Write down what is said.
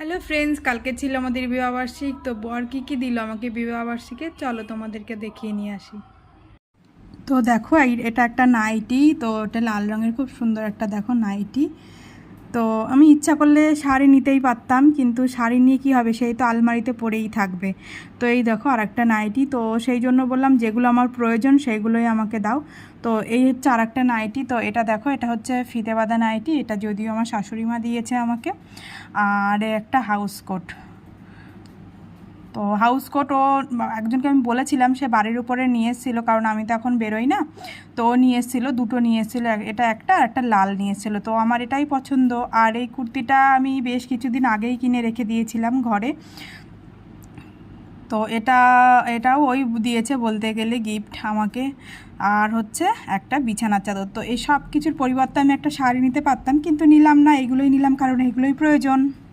Hello friends, কালকে ছিল আমাদের বিবাহবার্ষিক। তো বর কী দিল আমাকে বিবাহবার্ষিকে, চলো তোমাদেরকে দেখিয়ে নিয়ে আসি। তো দেখো এটা একটা নাইটি। তো এটা লাল রঙের খুব সুন্দর একটা দেখো নাইটি। তো আমি ইচ্ছা করলে শাড়ি নিতেই পারতাম, কিন্তু শাড়ি নিয়ে কী হবে, সেই তো আলমারিতে পড়েই থাকবে। তো এই দেখো আর একটা নাইটি। তো সেই জন্য বললাম যেগুলো আমার প্রয়োজন সেইগুলোই আমাকে দাও। তো এই হচ্ছে আর একটা নাইটি। তো এটা দেখো, এটা হচ্ছে ফিতে বাঁধা নাইটি। এটা যদিও আমার শাশুড়ি মা দিয়েছে আমাকে। আর একটা হাউস কোট। তো হাউস কোট ও একজনকে আমি বলেছিলাম, সে বাড়ির উপরে নিয়ে এসেছিলো, কারণ আমি তো এখন বেরোই না। তো ও নিয়ে এসেছিলো, দুটো নিয়ে এসেছিলো, এটা একটা আর একটা লাল নিয়ে এসেছিলো। তো আমার এটাই পছন্দ। আর এই কুর্তিটা আমি বেশ কিছুদিন আগেই কিনে রেখে দিয়েছিলাম ঘরে। তো এটাও ওই দিয়েছে বলতে গেলে গিফট আমাকে। আর হচ্ছে একটা বিছানার চাদর। তো এই সব কিছুর পরিবর্তে আমি একটা শাড়ি নিতে পারতাম, কিন্তু নিলাম না, এগুলোই নিলাম কারণ এগুলোই প্রয়োজন।